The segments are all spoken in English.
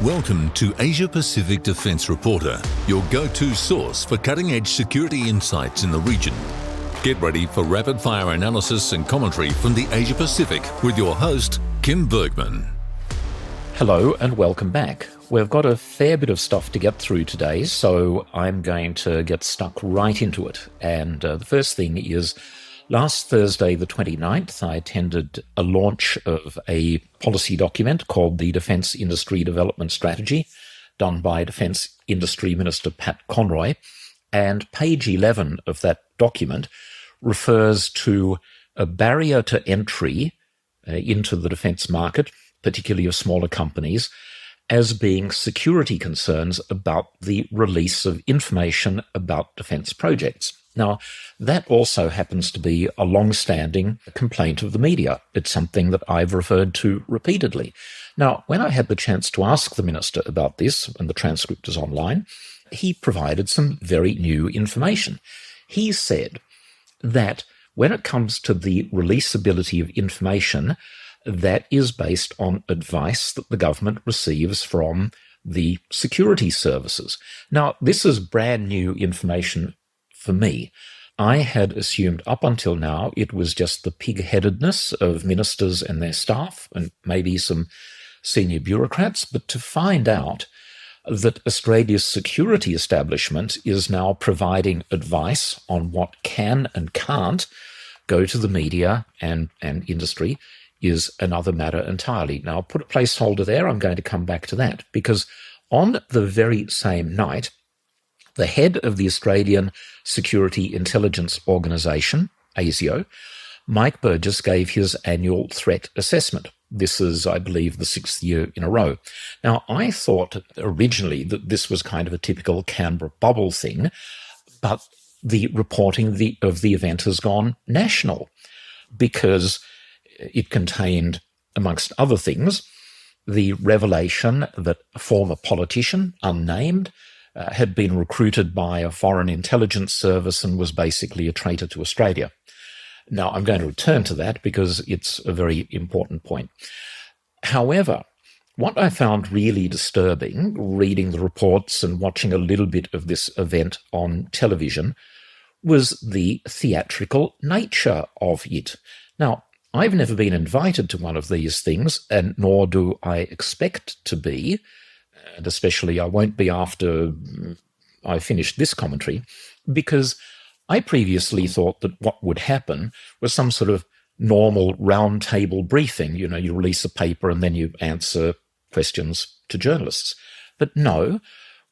Welcome to Asia Pacific Defence Reporter, your go-to source for cutting-edge security insights in the region. Get ready for rapid-fire analysis and commentary from the Asia Pacific with your host, Kim Bergman. Hello and welcome back. We've got a fair bit of stuff to get through today, so I'm going to get stuck right into it. And the first thing is, last Thursday, the 29th, I attended a launch of a policy document called the Defence Industry Development Strategy, done by Defence Industry Minister Conroy. And page 11 of that document refers to a barrier to entry into the defence market, particularly of smaller companies, as being security concerns about the release of information about defence projects. Now, that also happens to be a long-standing complaint of the media. It's something that I've referred to repeatedly. Now, when I had the chance to ask the Minister about this, and the transcript is online, he provided some very new information. He said that when it comes to the releasability of information, that is based on advice that the government receives from the security services. Now, this is brand new information for me. I had assumed up until now it was just the pig-headedness of ministers and their staff and maybe some senior bureaucrats, but to find out that Australia's security establishment is now providing advice on what can and can't go to the media and industry is another matter entirely. Now, I'll put a placeholder there. I'm going to come back to that because on the very same night, the head of the Australian Security Intelligence Organisation, ASIO, Mike Burgess, gave his annual threat assessment. This is, I believe, the 6th year in a row. Now, I thought originally that this was kind of a typical Canberra bubble thing, but the reporting of the event has gone national because it contained, amongst other things, the revelation that a former politician, unnamed, had been recruited by a foreign intelligence service and was basically a traitor to Australia. Now, I'm going to return to that because it's a very important point. However, what I found really disturbing, reading the reports and watching a little bit of this event on television, was the theatrical nature of it. Now, I've never been invited to one of these things, and nor do I expect to be, and especially I won't be after I finish this commentary, because I previously thought that what would happen was some sort of normal round table briefing. You know, you release a paper and then you answer questions to journalists. But no,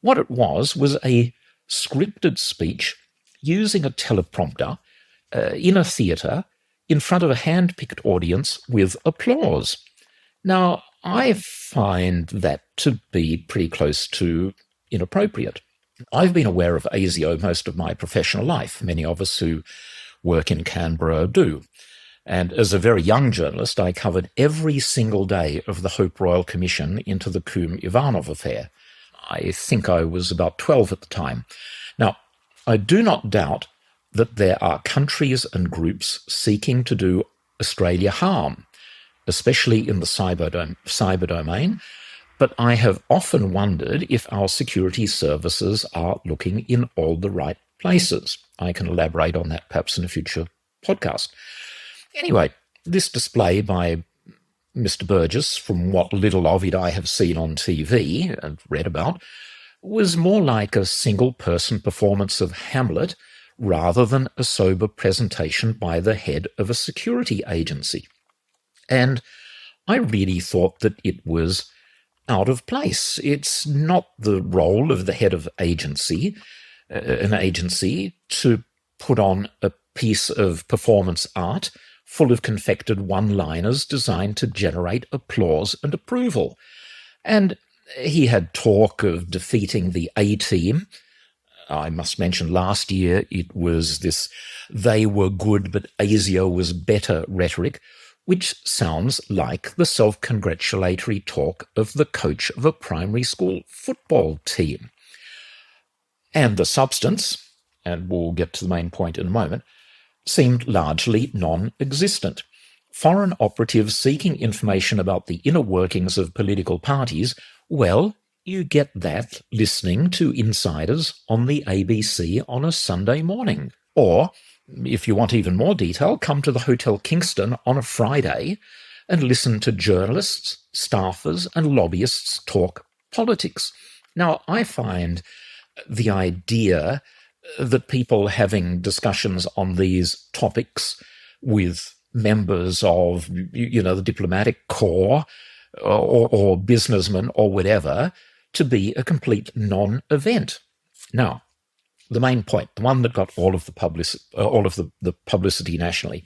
what it was a scripted speech using a teleprompter in a theatre in front of a hand-picked audience with applause. Now, I find that to be pretty close to inappropriate. I've been aware of ASIO most of my professional life. Many of us who work in Canberra do. And as a very young journalist, I covered every single day of the Hope Royal Commission into the Ivanov affair. I think I was about 12 at the time. Now, I do not doubt that there are countries and groups seeking to do Australia harm, especially in the cyber domain, but I have often wondered if our security services are looking in all the right places. I can elaborate on that perhaps in a future podcast. Anyway, this display by Mr. Burgess, from what little of it I have seen on TV and read about, was more like a single-person performance of Hamlet rather than a sober presentation by the head of a security agency. And I really thought that it was out of place. It's not the role of the head of an agency, to put on a piece of performance art full of confected one-liners designed to generate applause and approval. And he had talk of defeating the A-team. I must mention last year it was this "they were good but ASIO was better" rhetoric, which sounds like the self-congratulatory talk of the coach of a primary school football team. And the substance, and we'll get to the main point in a moment, seemed largely non-existent. foreign operatives seeking information about the inner workings of political parties, well, you get that listening to insiders on the ABC on a Sunday morning. Or, if you want even more detail, come to the Hotel Kingston on a Friday and listen to journalists, staffers, and lobbyists talk politics. Now, I find the idea that people having discussions on these topics with members of, the diplomatic corps or businessmen or whatever, to be a complete non-event. Now, the main point, the one that got all of the publicity nationally,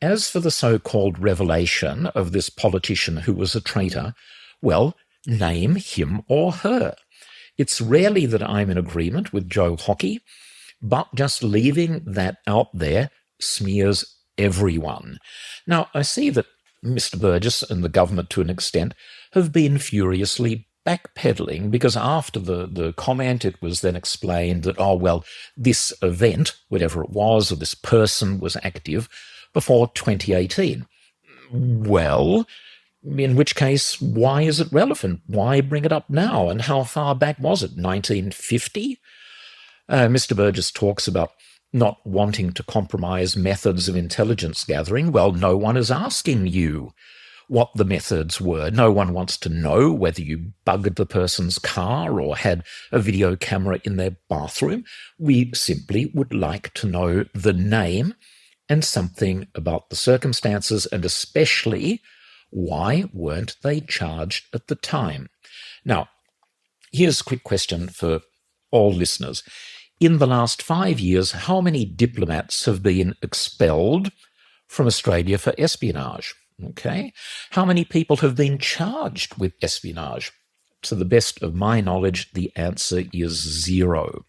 as for the so-called revelation of this politician who was a traitor, well, name him or her. It's rarely that I'm in agreement with Joe Hockey, but just leaving that out there smears everyone. Now, I see that Mr. Burgess and the government, to an extent, have been furiously backpedaling, because after the comment, it was then explained that, this event, whatever it was, or this person was active before 2018. Well, in which case, why is it relevant? Why bring it up now? And how far back was it? 1950? Mr. Burgess talks about not wanting to compromise methods of intelligence gathering. Well, no one is asking you what the methods were. No one wants to know whether you bugged the person's car or had a video camera in their bathroom. We simply would like to know the name and something about the circumstances, and especially why weren't they charged at the time? Now, here's a quick question for all listeners. In the last 5 years, how many diplomats have been expelled from Australia for espionage? Okay. How many people have been charged with espionage? To the best of my knowledge, the answer is 0.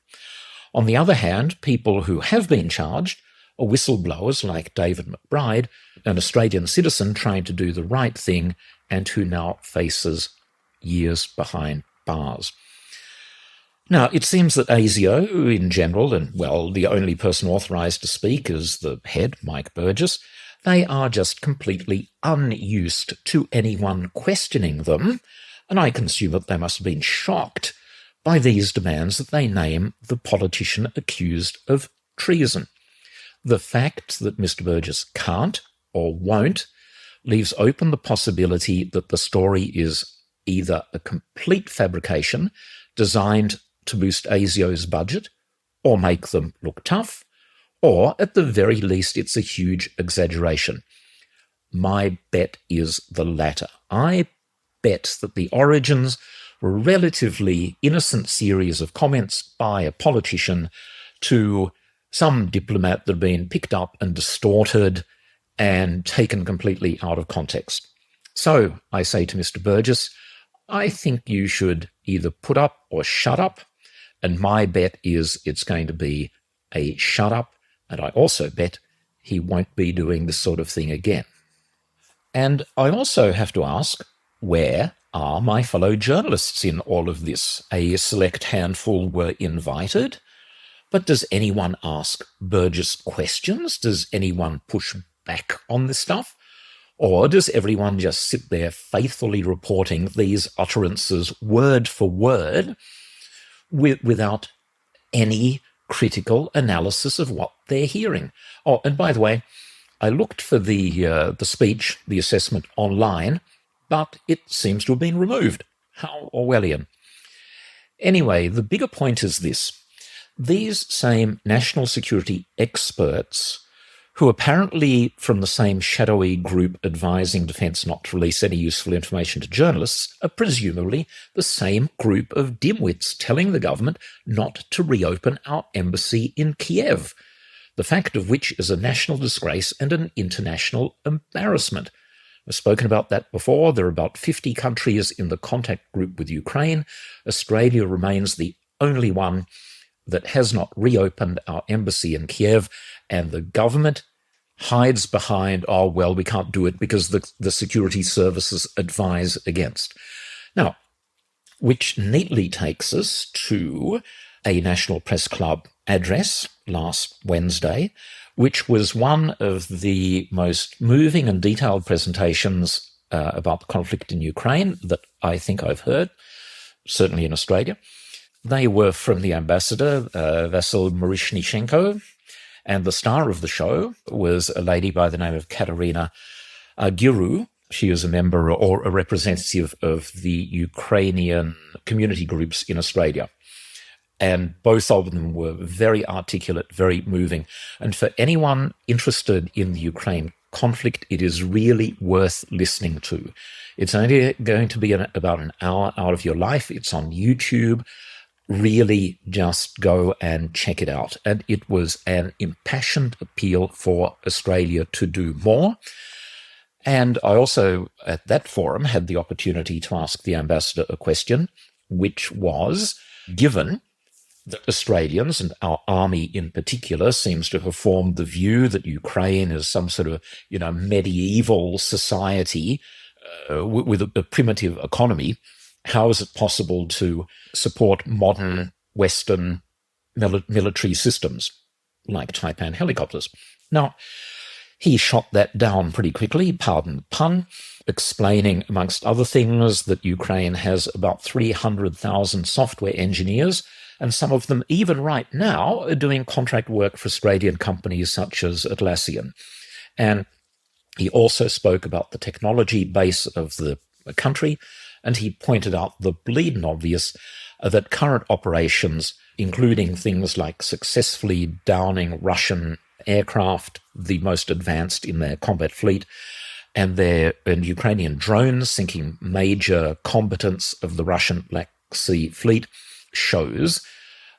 On the other hand, people who have been charged are whistleblowers like David McBride, an Australian citizen trying to do the right thing and who now faces years behind bars. Now, it seems that ASIO in general, and, the only person authorised to speak is the head, Mike Burgess, they are just completely unused to anyone questioning them, and I can assume that they must have been shocked by these demands that they name the politician accused of treason. The fact that Mr. Burgess can't or won't leaves open the possibility that the story is either a complete fabrication designed to boost ASIO's budget or make them look tough, or at the very least it's a huge exaggeration. My bet is the latter. I bet that the origins were a relatively innocent series of comments by a politician to some diplomat that had been picked up and distorted and taken completely out of context. So I say to Mr. Burgess, I think you should either put up or shut up, and my bet is it's going to be a shut up, and I also bet he won't be doing this sort of thing again. And I also have to ask, where are my fellow journalists in all of this? A select handful were invited, but does anyone ask Burgess questions? Does anyone push back on this stuff? Or does everyone just sit there faithfully reporting these utterances word for word without any critical analysis of what they're hearing? Oh, and by the way, I looked for the speech, the assessment online, but it seems to have been removed. How Orwellian. Anyway, the bigger point is this. These same national security experts, who apparently from the same shadowy group advising Defence not to release any useful information to journalists, are presumably the same group of dimwits telling the government not to reopen our embassy in Kiev, the fact of which is a national disgrace and an international embarrassment. I've spoken about that before. There are about 50 countries in the contact group with Ukraine. Australia remains the only one that has not reopened our embassy in Kiev, and the government hides behind, we can't do it because the security services advise against. Now, which neatly takes us to a National Press Club address last Wednesday, which was one of the most moving and detailed presentations about the conflict in Ukraine that I think I've heard, certainly in Australia. They were from the ambassador, Vasyl Myroshnychenko, and the star of the show was a lady by the name of Katerina Guru. She is a member or a representative of the Ukrainian community groups in Australia. And both of them were very articulate, very moving. And for anyone interested in the Ukraine conflict, it is really worth listening to. It's only going to be about an hour out of your life. It's on YouTube. Really just go and check it out. And it was an impassioned appeal for Australia to do more. And I also, at that forum, had the opportunity to ask the ambassador a question, which was, given that Australians, and our army in particular, seems to have formed the view that Ukraine is some sort of, medieval society with a primitive economy, how is it possible to support modern Western military systems like Taipan helicopters? Now, he shot that down pretty quickly, pardon the pun, explaining, amongst other things, that Ukraine has about 300,000 software engineers, and some of them, even right now, are doing contract work for Australian companies such as Atlassian. And he also spoke about the technology base of the country, and he pointed out the bleeding obvious that current operations, including things like successfully downing Russian aircraft, the most advanced in their combat fleet, and Ukrainian drones sinking major combatants of the Russian Black Sea fleet, shows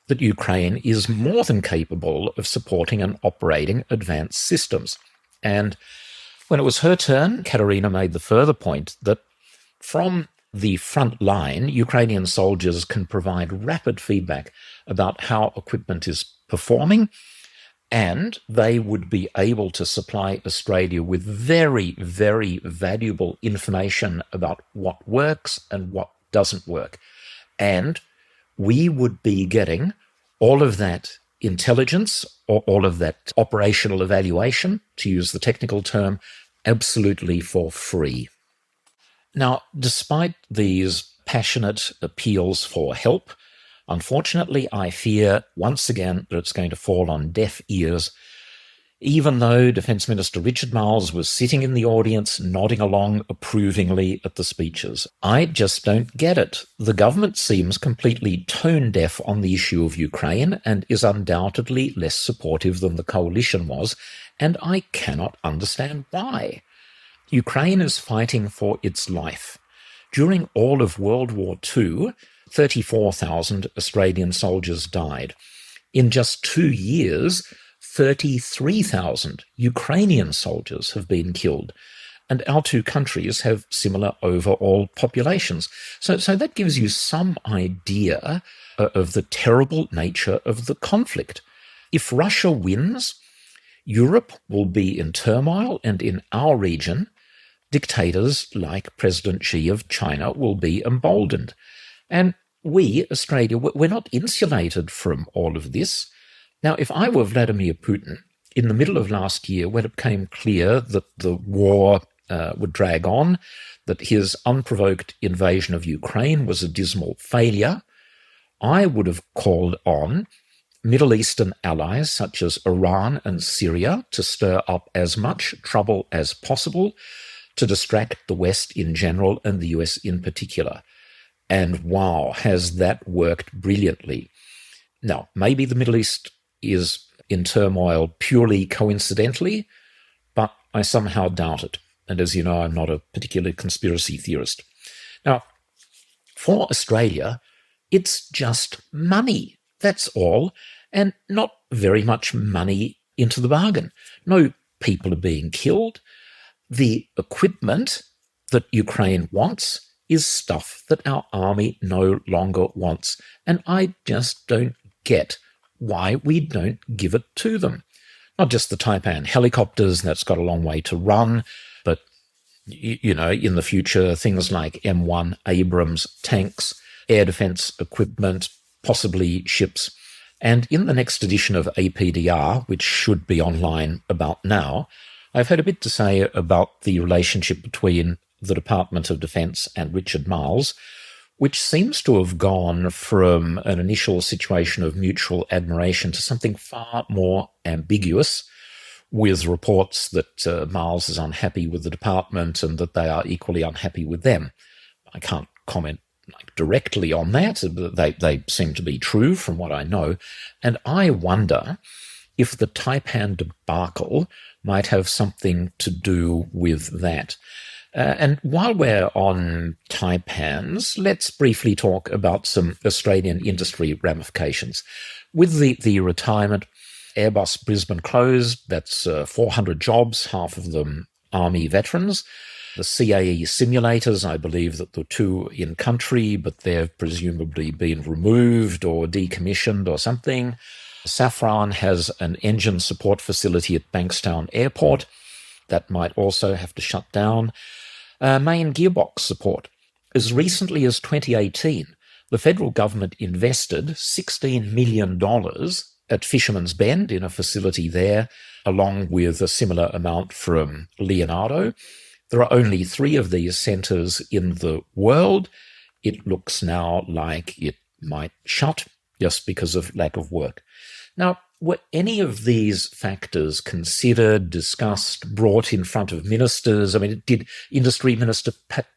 that Ukraine is more than capable of supporting and operating advanced systems. And when it was her turn, Katerina made the further point that from the front line, Ukrainian soldiers can provide rapid feedback about how equipment is performing, and they would be able to supply Australia with very, very valuable information about what works and what doesn't work. And we would be getting all of that intelligence, or all of that operational evaluation, to use the technical term, absolutely for free. Now, despite these passionate appeals for help, unfortunately, I fear once again that it's going to fall on deaf ears, even though Defence Minister Richard Marles was sitting in the audience nodding along approvingly at the speeches. I just don't get it. The government seems completely tone-deaf on the issue of Ukraine and is undoubtedly less supportive than the coalition was, and I cannot understand why. Ukraine is fighting for its life. During all of World War II, 34,000 Australian soldiers died. In just 2 years, 33,000 Ukrainian soldiers have been killed, and our two countries have similar overall populations. So that gives you some idea of the terrible nature of the conflict. If Russia wins, Europe will be in turmoil, and in our region, dictators like President Xi of China will be emboldened. And we, Australia, we're not insulated from all of this. Now, if I were Vladimir Putin, in the middle of last year, when it became clear that the war would drag on, that his unprovoked invasion of Ukraine was a dismal failure, I would have called on Middle Eastern allies such as Iran and Syria to stir up as much trouble as possible to distract the West in general and the US in particular. And wow, has that worked brilliantly. Now, maybe the Middle East is in turmoil purely coincidentally, but I somehow doubt it. And as you know, I'm not a particular conspiracy theorist. Now, for Australia, it's just money. That's all. And not very much money into the bargain. No people are being killed. The equipment that Ukraine wants is stuff that our army no longer wants. And I just don't get why we don't give it to them. Not just the Taipan helicopters, that's got a long way to run, but, in the future, things like M1 Abrams tanks, air defense equipment, possibly ships. And in the next edition of APDR, which should be online about now, I've had a bit to say about the relationship between the Department of Defence and Richard Marles, which seems to have gone from an initial situation of mutual admiration to something far more ambiguous, with reports that Marles is unhappy with the department and that they are equally unhappy with them. I can't comment directly on that. They seem to be true from what I know. And I wonder if the Taipan debacle might have something to do with that. And while we're on Taipans, let's briefly talk about some Australian industry ramifications. With the retirement, Airbus Brisbane closed. That's 400 jobs, half of them Army veterans. The CAE simulators, I believe that there were 2 in country, but they've presumably been removed or decommissioned or something. Safran has an engine support facility at Bankstown Airport. That might also have to shut down. Main gearbox support. As recently as 2018, the federal government invested $16 million at Fisherman's Bend in a facility there, along with a similar amount from Leonardo. There are only 3 of these centres in the world. It looks now like it might shut just because of lack of work. Now, were any of these factors considered, discussed, brought in front of ministers? I mean, did Industry Minister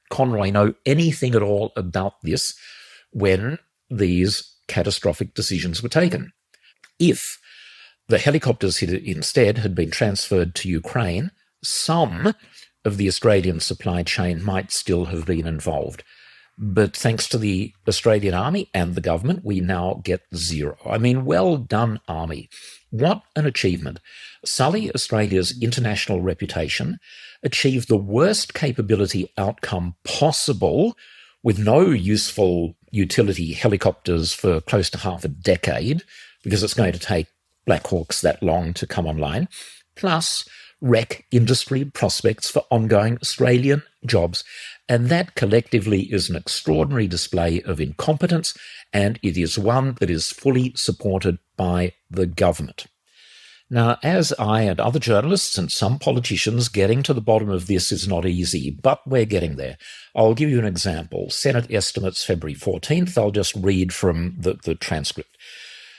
Conroy know anything at all about this when these catastrophic decisions were taken? If the helicopters instead had been transferred to Ukraine, some of the Australian supply chain might still have been involved. But thanks to the Australian Army and the government, we now get 0. I mean, well done, Army. What an achievement. Sully Australia's international reputation, achieved the worst capability outcome possible with no useful utility helicopters for close to half a decade, because it's going to take Black Hawks that long to come online, plus wreck industry prospects for ongoing Australian jobs. And that collectively is an extraordinary display of incompetence, and it is one that is fully supported by the government. Now, as I and other journalists and some politicians, getting to the bottom of this is not easy, but we're getting there. I'll give you an example. Senate estimates February 14th. I'll just read from the transcript.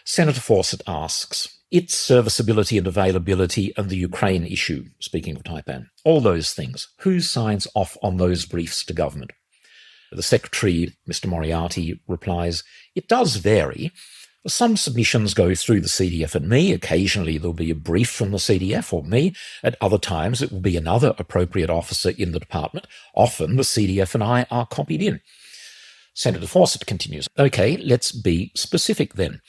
Senator Fawcett asks, its serviceability and availability and the Ukraine issue, speaking of Taipan, all those things, who signs off on those briefs to government? The Secretary, Mr. Moriarty, replies, it does vary. Some submissions go through the CDF and me. Occasionally there'll be a brief from the CDF or me. At other times it will be another appropriate officer in the department. Often the CDF and I are copied in. Senator Fawcett continues, okay, let's be specific then.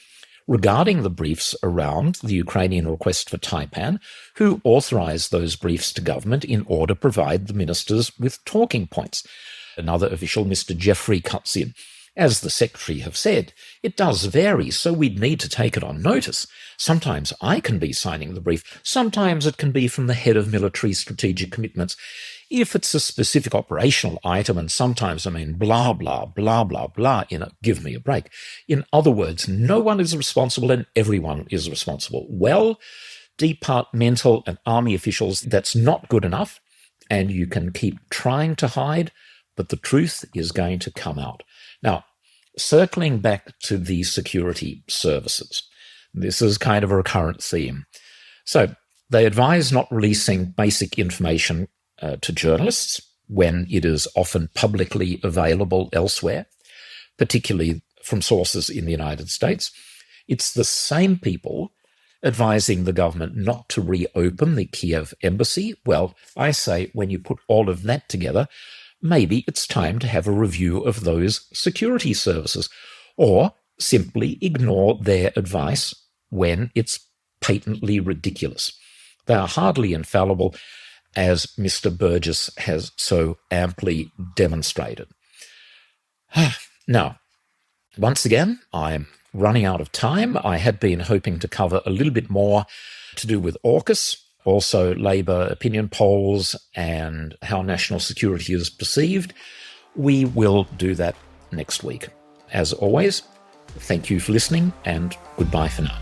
Regarding the briefs around the Ukrainian request for Taipan, who authorised those briefs to government in order to provide the ministers with talking points? Another official, Mr. Jeffrey, cuts in. As the Secretary have said, it does vary, so we'd need to take it on notice. Sometimes I can be signing the brief. Sometimes it can be from the head of military strategic commitments. If it's a specific operational item, and sometimes I mean blah, blah, blah, blah, blah, give me a break. In other words, no one is responsible and everyone is responsible. Well, departmental and army officials, that's not good enough, and you can keep trying to hide, but the truth is going to come out. Now, circling back to the security services, this is kind of a recurrent theme. So they advise not releasing basic information to journalists when it is often publicly available elsewhere, particularly from sources in the United States. It's the same people advising the government not to reopen the Kiev embassy. Well, I say when you put all of that together, maybe it's time to have a review of those security services, or simply ignore their advice when it's patently ridiculous. They are hardly infallible, as Mr. Burgess has so amply demonstrated. Now, once again, I'm running out of time. I had been hoping to cover a little bit more to do with AUKUS, also Labour opinion polls and how national security is perceived. We will do that next week. As always, Thank you for listening, and goodbye for now.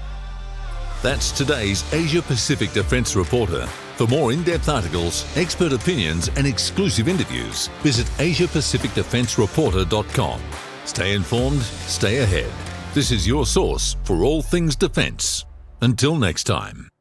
That's today's Asia-Pacific Defence Reporter. For more in-depth articles, expert opinions and exclusive interviews, visit AsiaPacificDefenceReporter.com. Stay informed, stay ahead. This is your source for all things defence. Until next time.